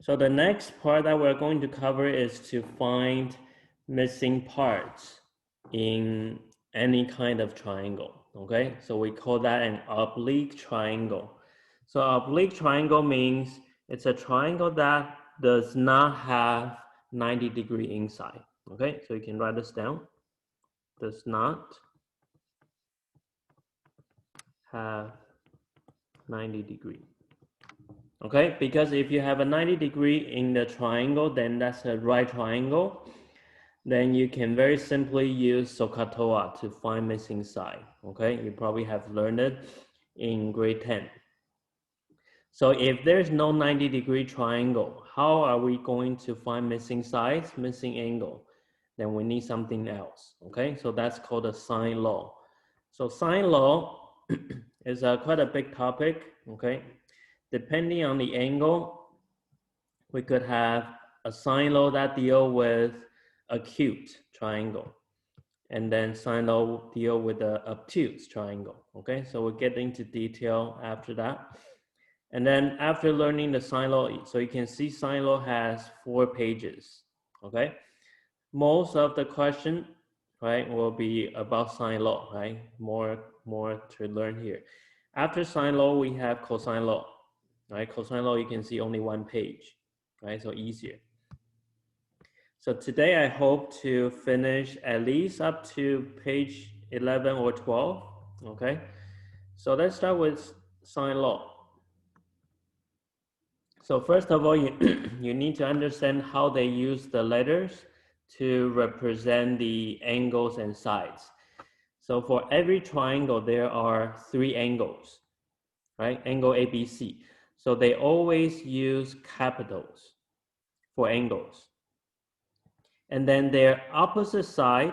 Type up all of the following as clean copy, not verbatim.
So the next part that we're going to cover is to find missing parts in any kind of triangle, okay? So we call that an oblique triangle. So oblique triangle means it's a triangle that does not have 90-degree inside, okay? So you can write this down. Does not have 90-degree. Okay, because if you have a 90-degree in the triangle, then that's a right triangle. Then you can very simply use SOHCAHTOA to find missing side. Okay, you probably have learned it in grade 10. So if there's no 90-degree triangle, how are we going to find missing sides, missing angle? Then we need something else. Okay, so that's called a sine law. So sine law is quite a big topic. Okay, depending on the angle, we could have a sine law that deal with acute triangle, and then sine law deal with the obtuse triangle. Okay, so we'll get into detail after that. And then after learning the sine law, so you can see sine law has 4 pages. Okay, most of the question, right, will be about sine law, right? More to learn here. After sine law, we have cosine law, right? Cosine law, you can see only 1 page, right? So easier. So today I hope to finish at least up to page 11 or 12, okay? So let's start with sine law. So first of all, you need to understand how they use the letters to represent the angles and sides. So for every triangle, there are 3 angles, right? Angle ABC. So they always use capitals for angles. And then their opposite side,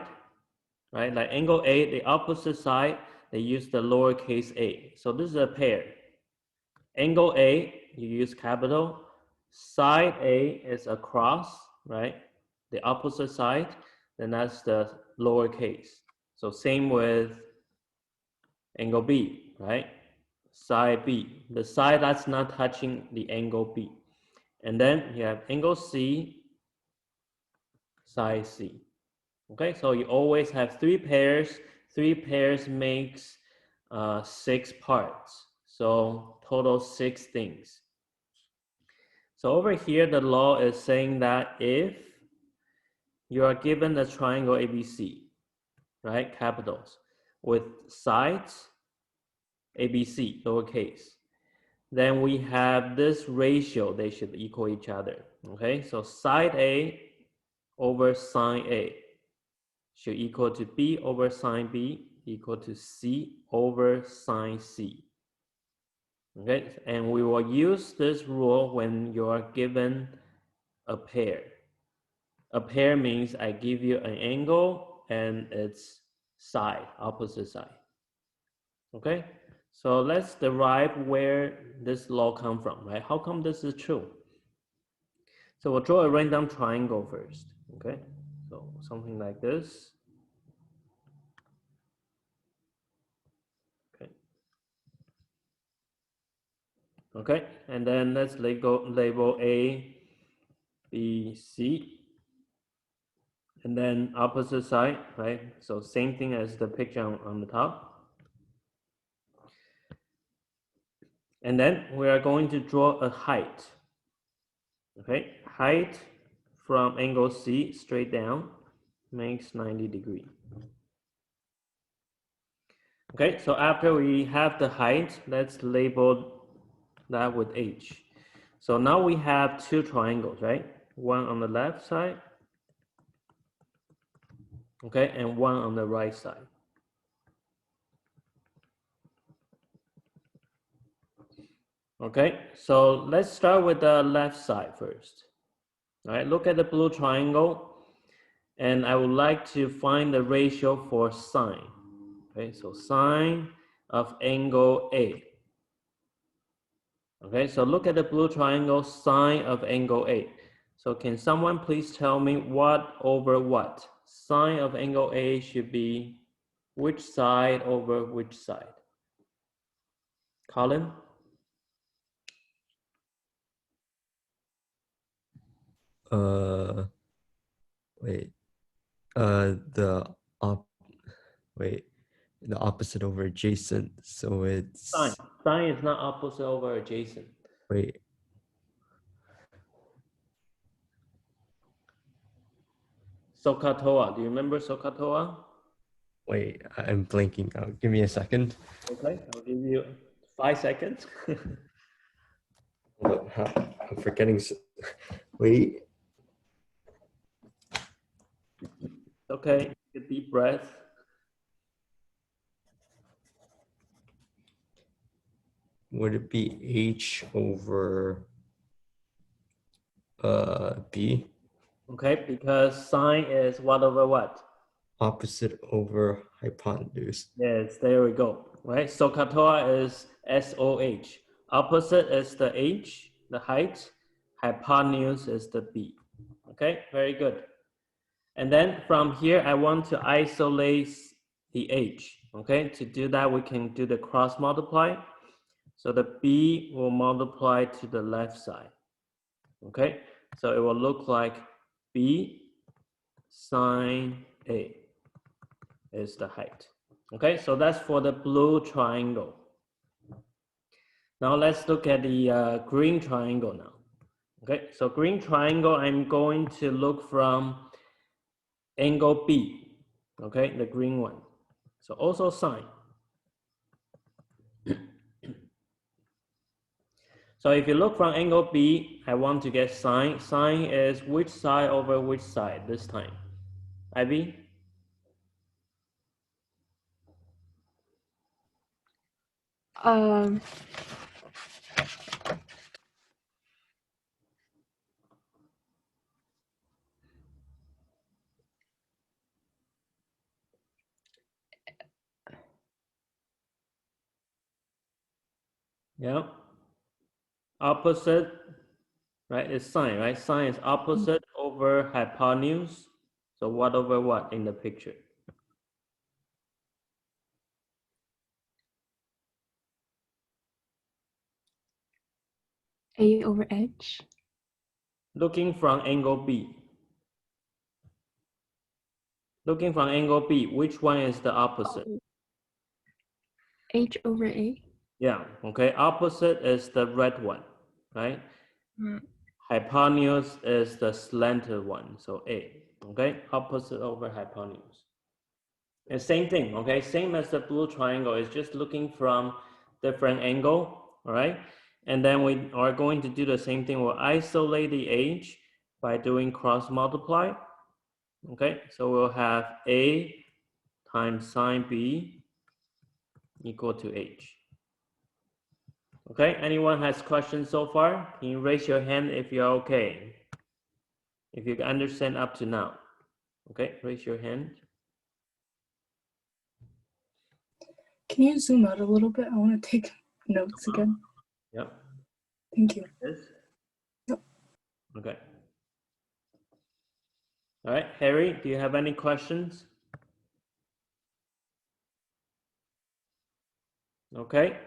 right? Like angle A, the opposite side, they use the lowercase a. So this is a pair. Angle A, you use capital. Side A is a cross, right? The opposite side, then that's the lowercase. So same with angle B, right? Side B, the side that's not touching the angle B. And then you have angle C, side C. Okay, so you always have 3 pairs. 3 pairs makes 6 parts. So total 6 things. So over here, the law is saying that if you are given a triangle ABC, right, capitals, with sides ABC, lowercase, then we have this ratio, they should equal each other, okay? So side A over sine A should equal to B over sine B equal to C over sine C. Okay, and we will use this rule when you are given a pair. A pair means I give you an angle and its side, opposite side. Okay, so let's derive where this law comes from, right? How come this is true? So we'll draw a random triangle first, okay? So something like this. Okay. Okay, and then let's label A, B, C. And then opposite side, right? So same thing as the picture on the top. And then we are going to draw a height. Okay, height from angle C straight down makes 90 degrees. Okay, so after we have the height, let's label that with H. So now we have 2 triangles, right? One on the left side, okay, and one on the right side. Okay, so let's start with the left side first. All right, look at the blue triangle, and I would like to find the ratio for sine. Okay, so sine of angle A. Okay, so look at the blue triangle, sine of angle A. So can someone please tell me what over what? Sine of angle A should be which side over which side? Colin? Wait. The op. Wait. The opposite over adjacent. So Sine. it's Sine is not opposite over adjacent. wait. SOHCAHTOA. Do you remember SOHCAHTOA? Wait. I'm blanking out. Give me a second. Okay, I'll give you 5 seconds. Hold on, I'm forgetting. Wait. Okay, take a deep breath. Would it be H over B? Okay, because sine is what over what? Opposite over hypotenuse. Yes, there we go. Right, SOHCAHTOA is SOH. Opposite is the H, the height. Hypotenuse is the B. Okay, very good. And then from here, I want to isolate the H. Okay, to do that, we can do the cross multiply. So the B will multiply to the left side. Okay, so it will look like B sine A is the height. Okay, so that's for the blue triangle. Now let's look at the green triangle now. Okay, so green triangle, I'm going to look from angle B. Okay, the green one. So also sine. So if you look from angle B, I want to get sine. Sine is which side over which side this time? Ivy? Um, Yeah. Opposite, right, is sine, right? Sine is opposite over hypotenuse. So what over what in the picture? A over H. Looking from angle B. Looking from angle B, which one is the opposite? H over A. Yeah, okay. Opposite is the red one, right? Mm. Hypotenuse is the slanted one, so A, okay? Opposite over hypotenuse. And same thing, okay? Same as the blue triangle, it's just looking from different angle, all right? And then we are going to do the same thing. We'll isolate the H by doing cross multiply, okay? So we'll have A times sine B equal to H. Okay, anyone has questions so far? Can you raise your hand if you're okay? If you understand up to now. Okay, raise your hand. Can you zoom out a little bit? I want to take notes again. Yep. Thank you. This? Yep. Okay. All right, Harry, do you have any questions? Okay,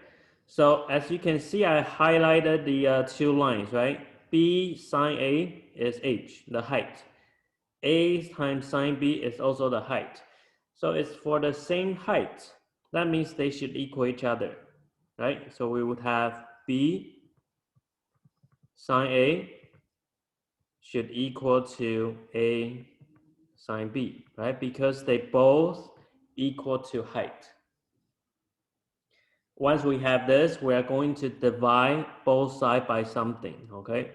so as you can see, I highlighted the two lines, right? B sine A is H, the height. A times sine B is also the height. So it's for the same height. That means they should equal each other, right? So we would have B sine A should equal to A sine B, right? Because they both equal to height. Once we have this, we are going to divide both sides by something, okay?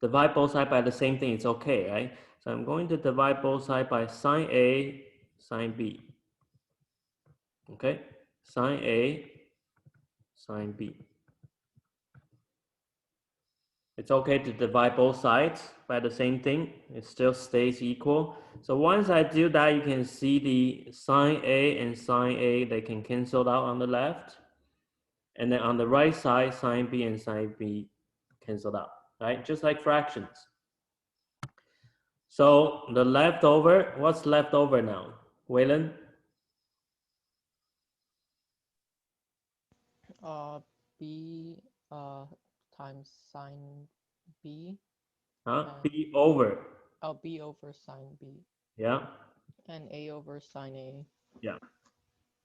Divide both sides by the same thing, it's okay, right? So I'm going to divide both sides by sine A, sine B. Okay, sine A, sine B. It's okay to divide both sides by the same thing. It still stays equal. So once I do that, you can see the sine A and sine A, they can cancel out on the left. And then on the right side, sine B and sine B cancel out, right? Just like fractions. So the leftover, what's left over now? Waylon? B times sine B. B over. Oh, B over sine B. Yeah. And A over sine A. Yeah.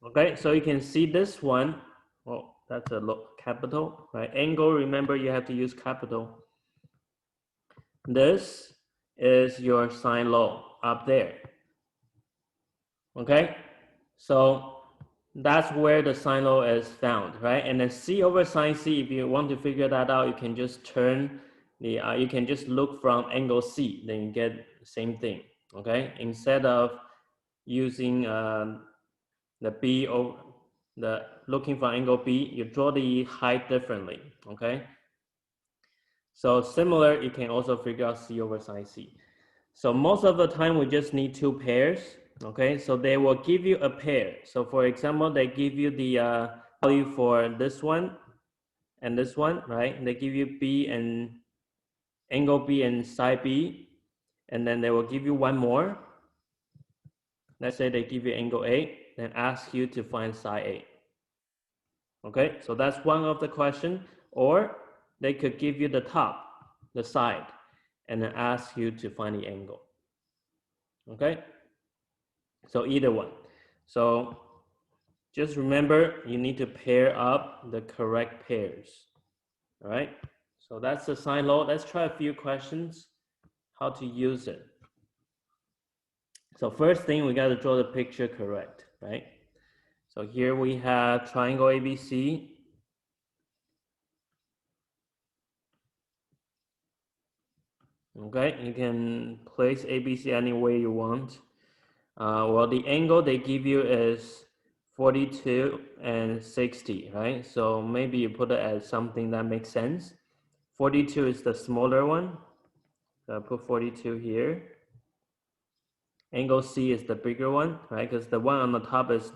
Okay, so you can see this one. Oh, that's a capital, right? Angle, remember you have to use capital. This is your sine law up there. Okay, so that's where the sine law is found, right? And then C over sine C, if you want to figure that out, you can just turn the, you can just look from angle C, then you get the same thing, okay? Instead of using the B over, looking for angle B, you draw the height differently, okay? So similar, you can also figure out C over sine C. So most of the time, we just need two pairs, okay? So they will give you a pair. So for example, they give you the value for this one and this one, right? They give you B and angle B and side B, and then they will give you one more. Let's say they give you angle A, then ask you to find side A. Okay, so that's one of the question. Or they could give you the top, the side, and then ask you to find the angle. Okay, so either one. So just remember, you need to pair up the correct pairs. All right, so that's the sine law. Let's try a few questions, how to use it. So first thing, we got to draw the picture correct, right? So here we have triangle ABC. Okay, you can place ABC any way you want. Well, the angle they give you is 42 and 60, right? So maybe you put it as something that makes sense. 42 is the smaller one. So I put 42 here. Angle C is the bigger one, right? Because the one on the top is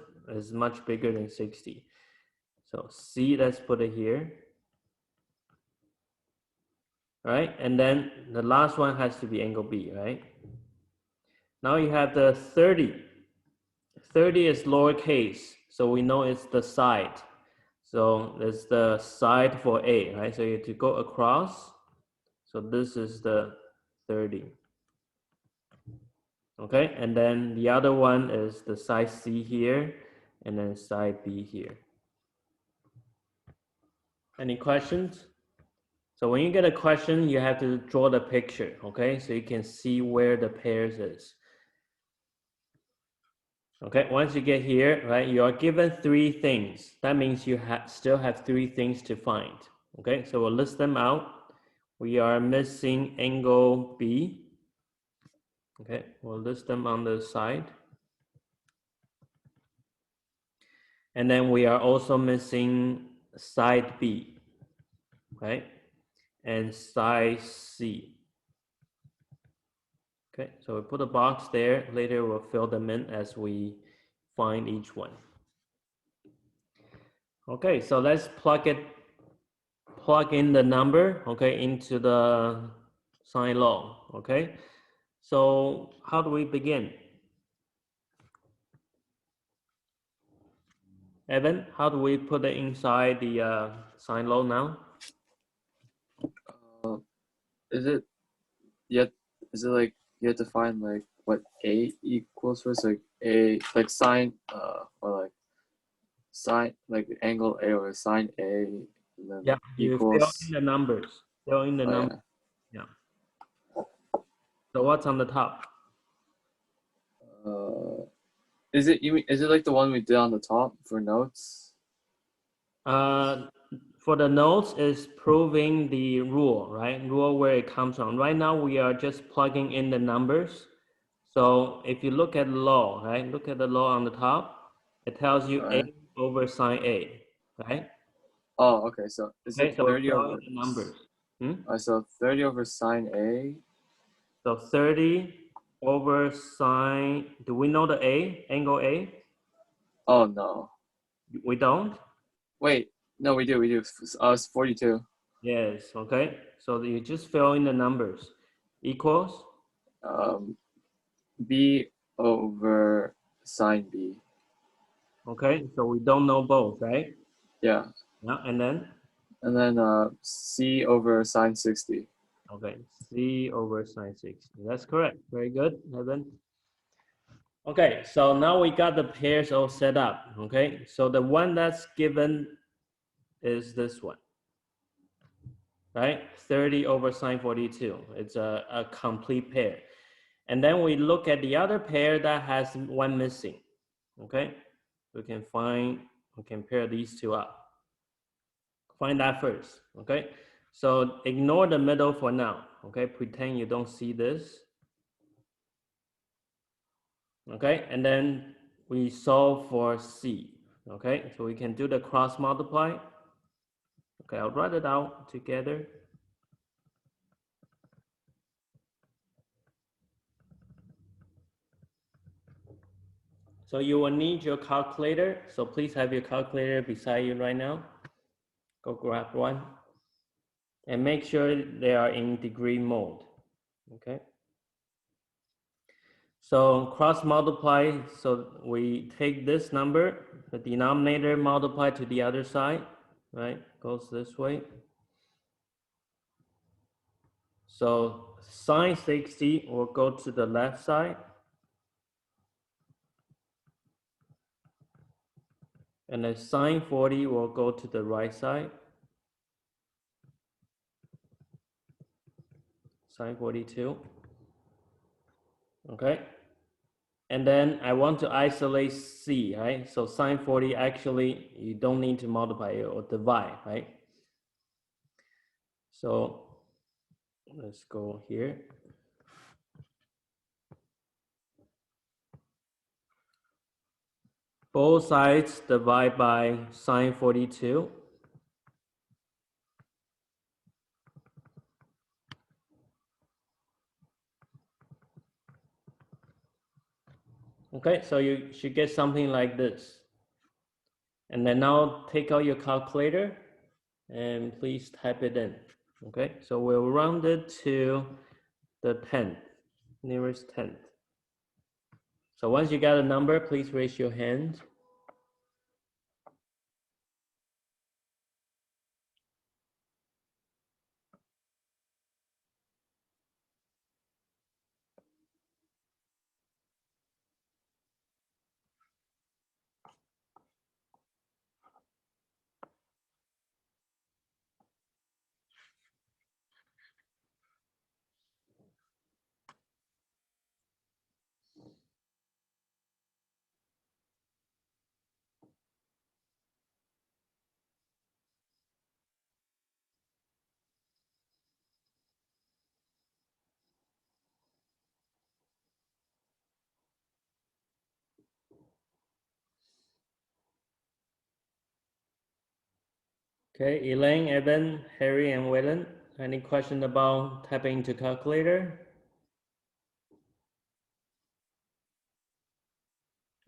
much bigger than 60. So C, let's put it here. Right? And then the last one has to be angle B, right? Now you have the 30. 30 is lowercase, so we know it's the side. So it's the side for A, right? So you have to go across. So this is the 30. Okay, and then the other one is the side C here, and then side B here. Any questions? So when you get a question, you have to draw the picture, okay? So you can see where the pairs is. Okay, once you get here, right, you are given three things. That means you still have three things to find. Okay, so we'll list them out. We are missing angle B. Okay, we'll list them on the side. And then we are also missing side B, right? And side C. Okay, so we put a box there. Later we'll fill them in as we find each one. Okay, so let's plug in the number, okay, into the sine law, okay? So how do we begin? Evan, how do we put it inside the sine law now? Is it yet? Is it like you have to find like what A equals first, like A, like sine, or like sine, like angle A or sine A, and then Yeah, you equals. fill in the numbers. Fill in the numbers. Yeah. So what's on the top? Is it like the one we did on the top for notes? For the notes is proving the rule, right? Rule where it comes from. Right now we are just plugging in the numbers. So if you look at the law, right? Look at the law on the top. It tells you Right. A over sine A, right? Oh, okay. So is Okay, it so 30 fill over in the numbers. So 30 over sine A. So 30 over sine. Do we know the A? Angle A? Oh no. We don't. Wait. No, we do. It's 42. Yes. Okay. So you just fill in the numbers. Equals. B over sine B. Okay. So we don't know both, right? Yeah. Yeah. And then. And then C over sine 60. Okay, C over sine 60. That's correct. Very good, Evan. Okay, so now we got the pairs all set up. Okay, so the one that's given is this one, right? 30 over sine 42. It's a complete pair. And then we look at the other pair that has one missing. Okay, we can pair these two up. Find that first. Okay, so ignore the middle for now. Okay, pretend you don't see this. Okay, and then we solve for C. Okay, so we can do the cross multiply. Okay, I'll write it out together. So you will need your calculator. So please have your calculator beside you right now. Go grab one. And make sure they are in degree mode. Okay. So cross multiply, so we take this number, the denominator multiply to the other side, right? Goes this way. So sine 60 will go to the left side. And then sine 40 will go to the right side. Sine 42. Okay. And then I want to isolate C, right? So sine 40, actually, you don't need to multiply it or divide, right? So let's go here. Both sides divide by sine 42. Okay, so you should get something like this. And then now take out your calculator and please type it in. Okay, so we'll round it to the 10th, nearest 10th. So once you got a number, please raise your hand. Okay, Elaine, Evan, Harry, and Waylon, any question about typing into calculator?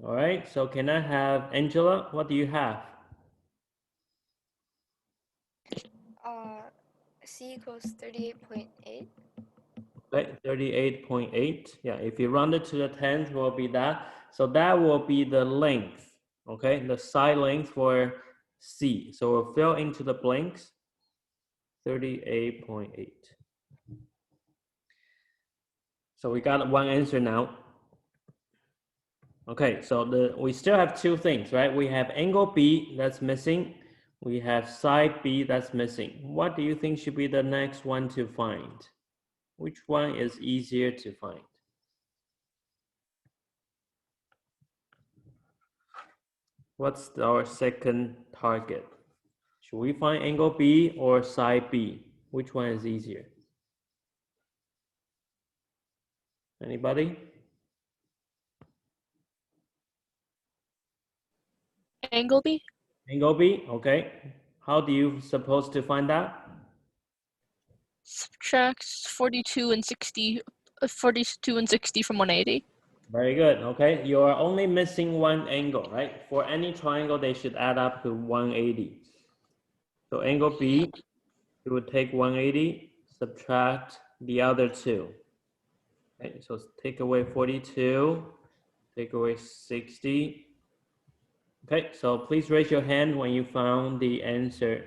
All right, so can I have Angela? What do you have? C equals 38.8. Okay, 38.8. Yeah, if you round it to the 10th, will be that. So that will be the length, okay? The side length for C. So we'll fill into the blanks, 38.8. So we got one answer now. Okay, so we still have two things, right? We have angle B that's missing. We have side B that's missing. What do you think should be the next one to find? Which one is easier to find? What's our second target? Should we find angle B or side B? Which one is easier? Anybody? Angle B? Angle B, okay. How do you suppose to find that? Subtract 42 and 60 from 180. Very good, okay. You are only missing one angle, right? For any triangle, they should add up to 180. So angle B, you would take 180, subtract the other two. Okay, so take away 42, take away 60. Okay, so please raise your hand when you found the answer.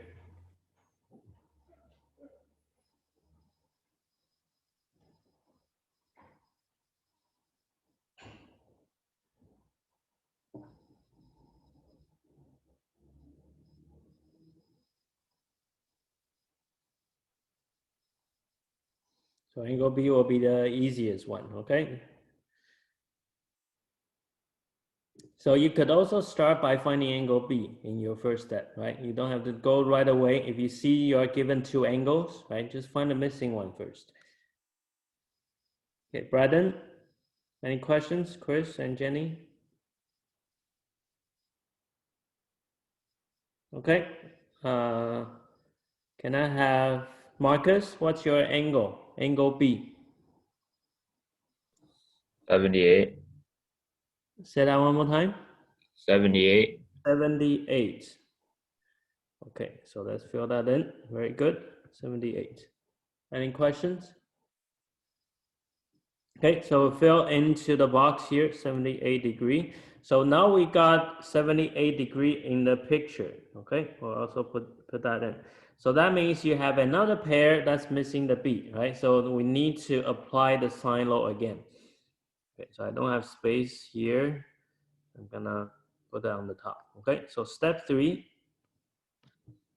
So angle B will be the easiest one, okay? So you could also start by finding angle B in your first step, right? You don't have to go right away. If you see you're given two angles, right? Just find the missing one first. Okay, Braden, any questions? Chris and Jenny? Okay. Can I have Marcus? What's your angle? Angle B. 78. Say that one more time. 78. 78. Okay, so let's fill that in. Very good. 78. Any questions? Okay, so fill into the box here, 78 degree. So now we got 78 degree in the picture. Okay, we'll also put that in. So that means you have another pair that's missing the B, right? So we need to apply the sine law again. Okay, so I don't have space here. I'm gonna put that on the top. Okay, so step 3,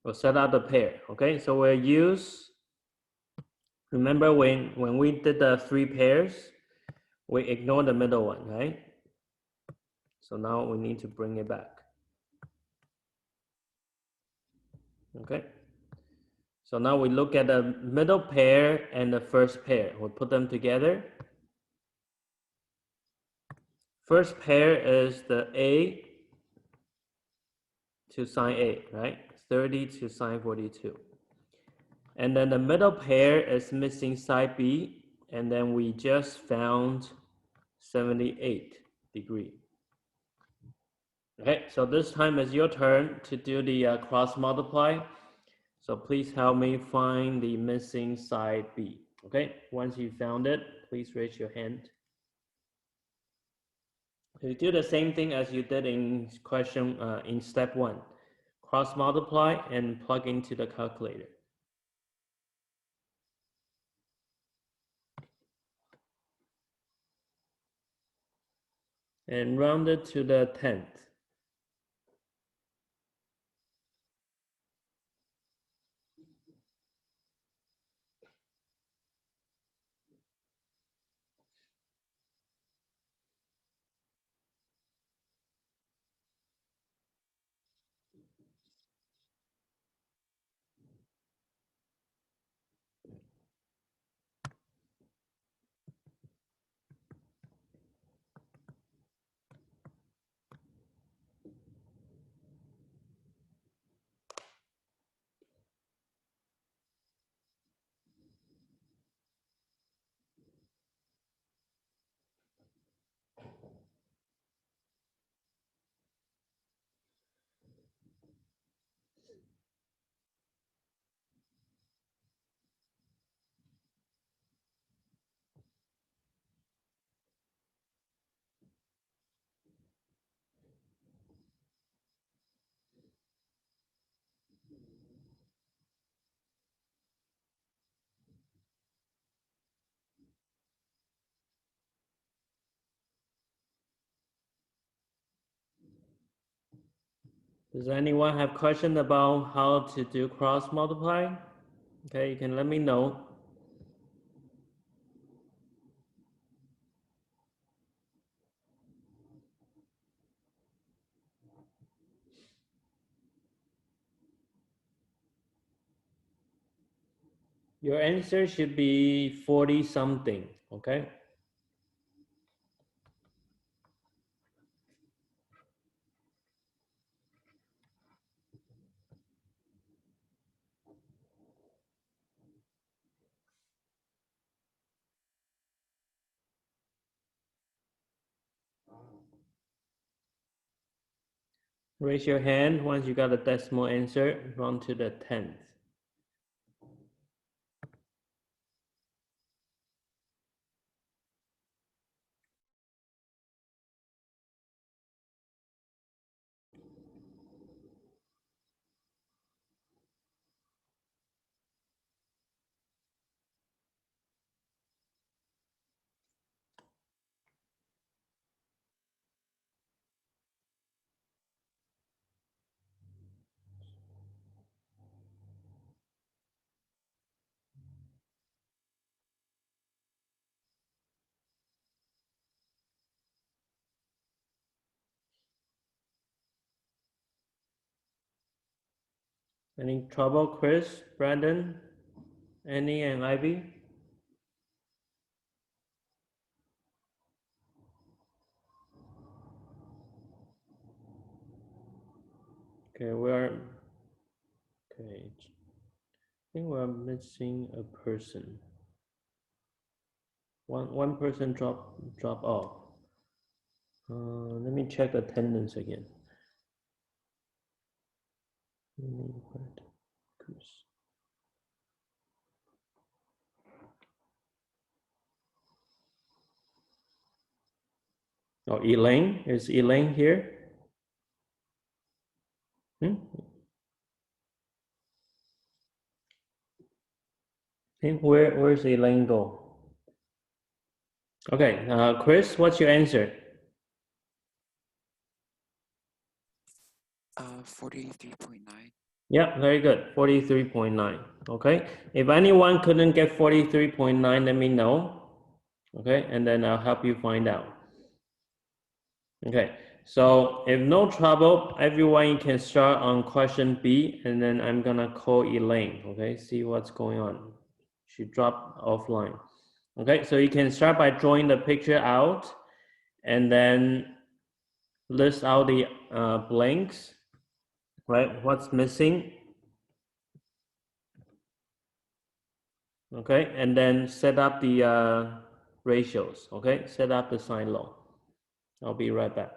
we'll set out the pair. Okay, so we'll use, remember when we did the 3 pairs, we ignore the middle one, right? So now we need to bring it back. Okay. So now we look at the middle pair and the first pair. We'll put them together. First pair is the A to sine A, right? 30 to sine 42. And then the middle pair is missing side B, and then we just found 78 degree. Okay, so this time is your turn to do the cross multiply. So please help me find the missing side B. Okay, once you found it, please raise your hand. So you do the same thing as you did in question in step 1. Cross multiply and plug into the calculator. And round it to the 10th. Does anyone have question about how to do cross multiply? Okay, you can let me know. Your answer should be 40 something, okay? Raise your hand once you got a decimal answer, round to the 10th. Any trouble, Chris, Brandon, Annie, and Ivy? Okay, okay. I think we're missing a person. One person drop off. Let me check attendance again. Oh, Elaine, is Elaine here? Think where's Elaine go? Okay, Chris, what's your answer? 43.9. Yeah, very good. 43.9. Okay. If anyone couldn't get 43.9, let me know. Okay, and then I'll help you find out. Okay, so if no trouble, everyone you can start on question B, and then I'm gonna call Elaine. Okay, see what's going on. She dropped offline. Okay, so you can start by drawing the picture out, and then list out the blanks. Right, what's missing? Okay, and then set up the ratios. Okay, set up the sine law. I'll be right back.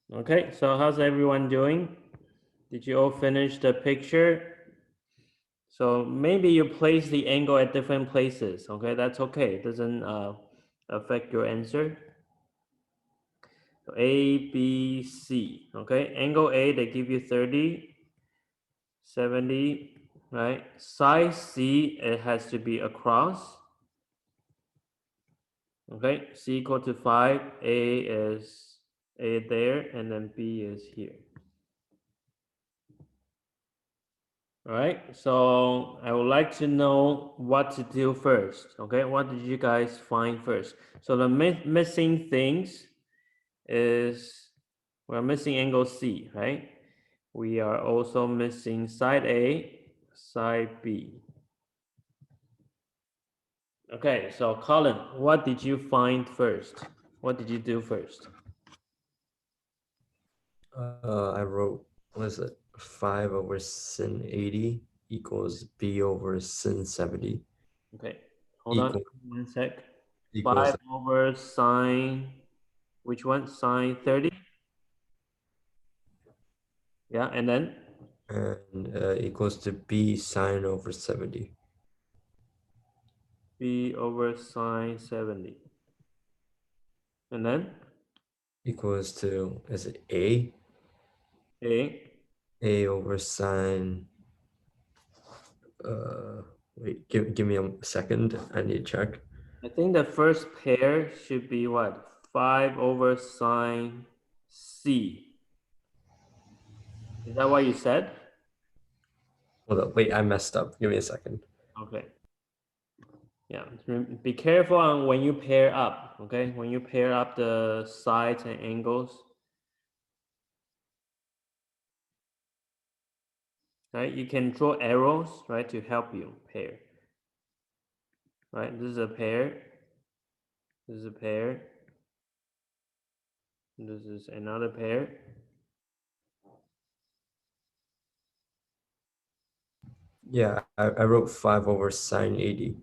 Okay, so how's everyone doing? Did you all finish the picture? So maybe you place the angle at different places. Okay, that's okay. It doesn't affect your answer. So A, B, C. Okay, angle A, they give you 30, 70, right? Side C, it has to be across. Okay, C equal to 5, A is A there, and then B is here. All right, so I would like to know what to do first. Okay, what did you guys find first? So the missing things is we're missing angle C, right? We are also missing side A, side B. Okay, so Colin, what did you find first? What did you do first? I wrote, what is it? 5 over sin 80 equals b over sin 70 Okay, hold on equal, 1 sec. equals 5 over sine, which one? Sine 30? Yeah, and then? and equals to b sine over 70. B over sine 70. And then? Equals to, is it a? A. A over sine, wait, give me a second, I need to check. I think the first pair should be what? 5 over sine C. Is that what you said? Hold up, wait, I messed up, give me a second. Okay. Yeah, be careful on when you pair up, okay? When you pair up the sides and angles, right? You can draw arrows, right, to help you pair, right? This is a pair, this is a pair, this is another pair. Yeah, I wrote 5 over sine 80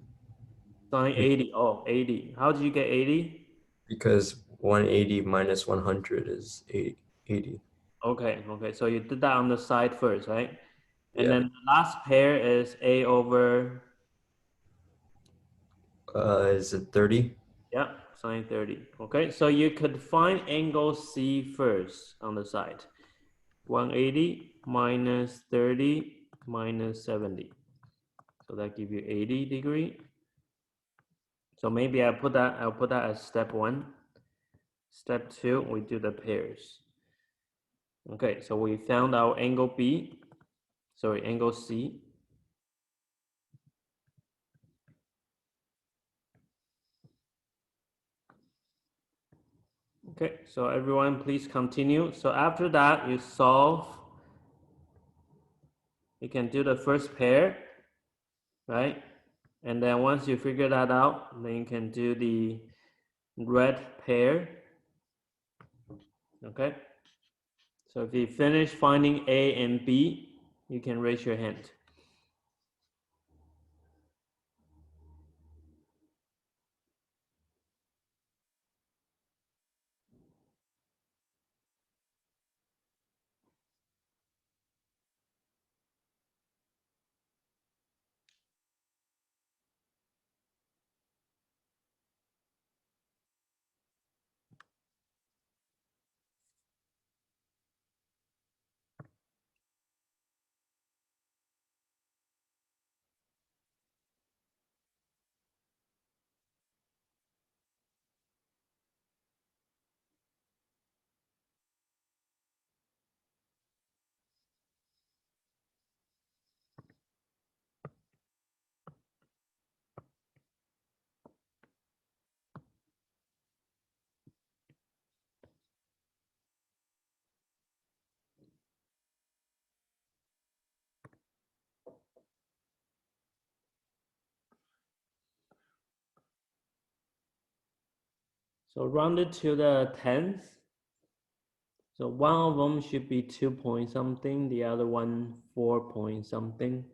Sine 80, oh, 80. How did you get 80? because 180 minus 100 is 80. Okay, so you did that on the side first, right? And Yeah. then the last pair is A over, Is it 30? yeah, sine 30. Okay, so you could find angle C first on the side. 180 minus 30 minus 70. So that give you 80 degree. So maybe I'll put that as step 1. Step 2, we do the pairs. Okay, so we found our angle B, sorry, angle C. Okay, so everyone please continue. So after that, you solve, you can do the first pair, right? And then once you figure that out, then you can do the red pair, okay? So if you finish finding A and B, you can raise your hand. So round it to the 10th. So one of them should be 2 point something, the other one 4 point something.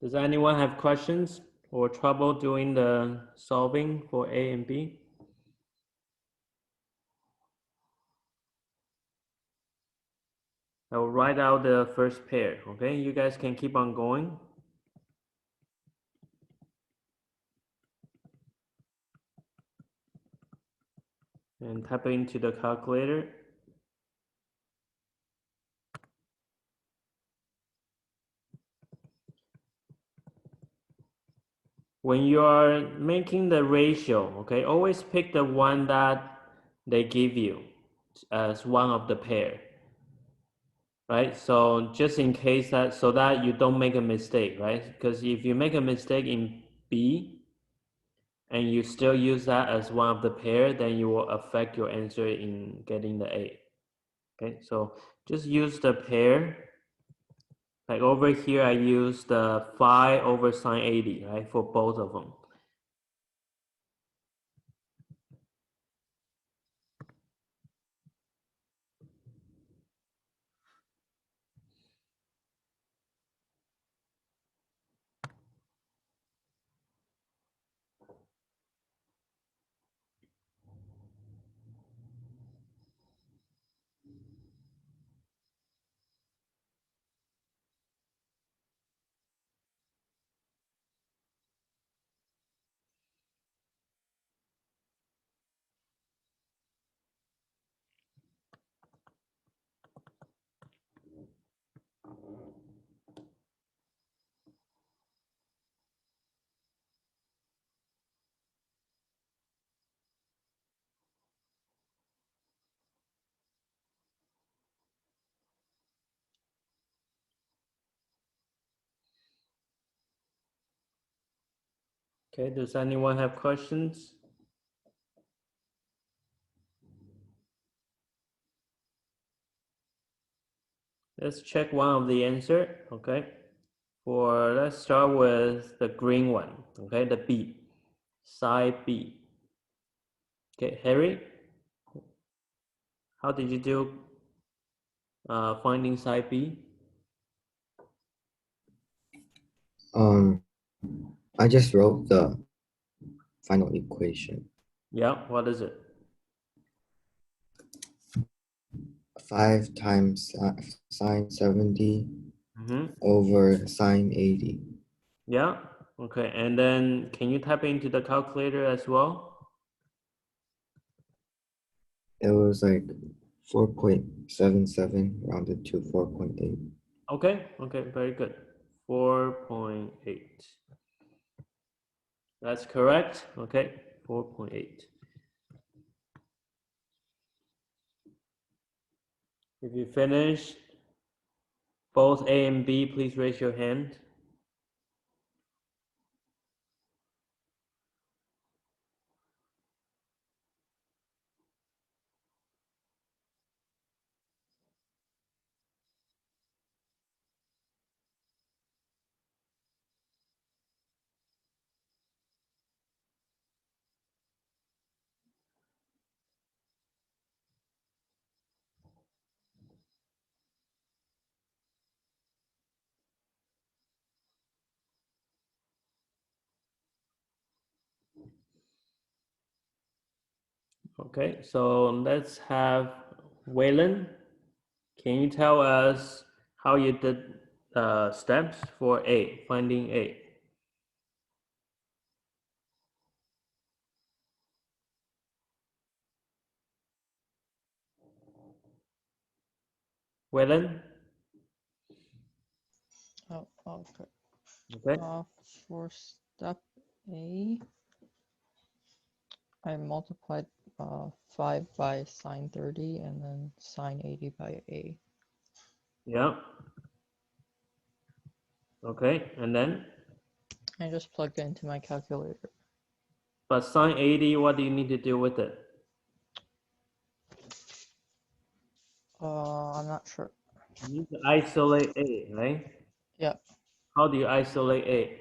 Does anyone have questions or trouble doing the solving for A and B? I will write out the first pair, okay? You guys can keep on going. And type it into the calculator. When you are making the ratio, okay, always pick the one that they give you as one of the pair, right? So just in case that, so that you don't make a mistake, right? Because if you make a mistake in B and you still use that as one of the pair, then you will affect your answer in getting the A. Okay, so just use the pair. Like over here, I use the 5 over sine 80, right, for both of them. Okay, does anyone have questions? Let's check one of the answer, okay? Let's start with the green one, okay, the B, side B. Okay, Harry, how did you do finding side B? I just wrote the final equation. Yeah, what is it? 5 times sine 70 Mm-hmm. over sine 80. Yeah, okay, and then can you type into the calculator as well? It was like 4.77 rounded to 4.8. Okay, very good. 4.8. That's correct, okay, 4.8. If you finish both A and B, please raise your hand. Okay, so let's have Waylon. Can you tell us how you did steps for A, finding A? Waylon? Oh, okay. Okay. For step A, I multiplied 5 by sine 30 and then sine 80 by A. Yeah. Okay, and then? I just plugged it into my calculator. But sine 80, what do you need to do with it? I'm not sure. You need to isolate A, right? Yeah. How do you isolate A?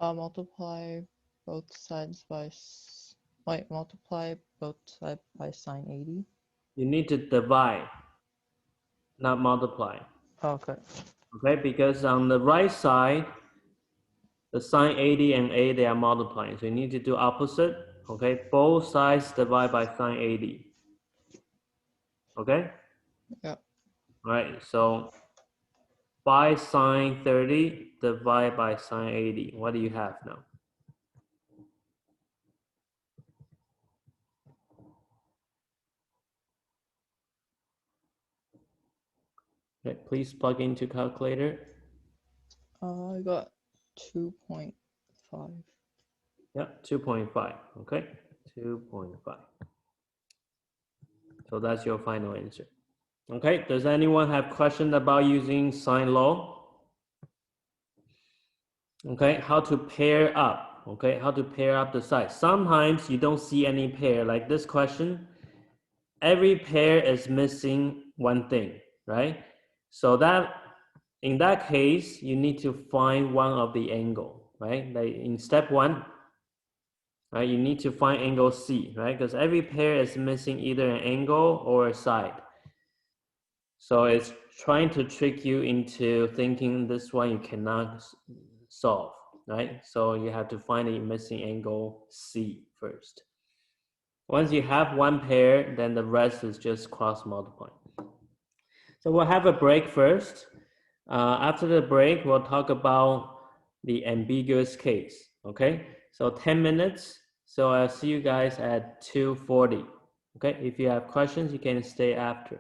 Multiply both sides by multiply both sides by sine 80. You need to divide, not multiply. Okay. Okay, because on the right side, the sine 80 and A, they are multiplying. So you need to do opposite. Okay, both sides divide by sine 80. Okay? Yeah. All right, so by sine 30 divide by sine 80. What do you have now? Okay, please plug into calculator. I got 2.5. Yeah, 2.5. Okay, 2.5. So that's your final answer. Okay, does anyone have question about using sine law? Okay, how to pair up? Okay, how to pair up the sides. Sometimes you don't see any pair, like this question. Every pair is missing one thing, right? So that in that case, you need to find one of the angle, right? Like in step one, right? You need to find angle C, right? Because every pair is missing either an angle or a side. So it's trying to trick you into thinking this one you cannot solve, right? So you have to find a missing angle C first. Once you have one pair, then the rest is just cross multiplying. So we'll have a break first. After the break, we'll talk about the ambiguous case, okay? So 10 minutes. So I'll see you guys at 2:40. Okay, if you have questions, you can stay after.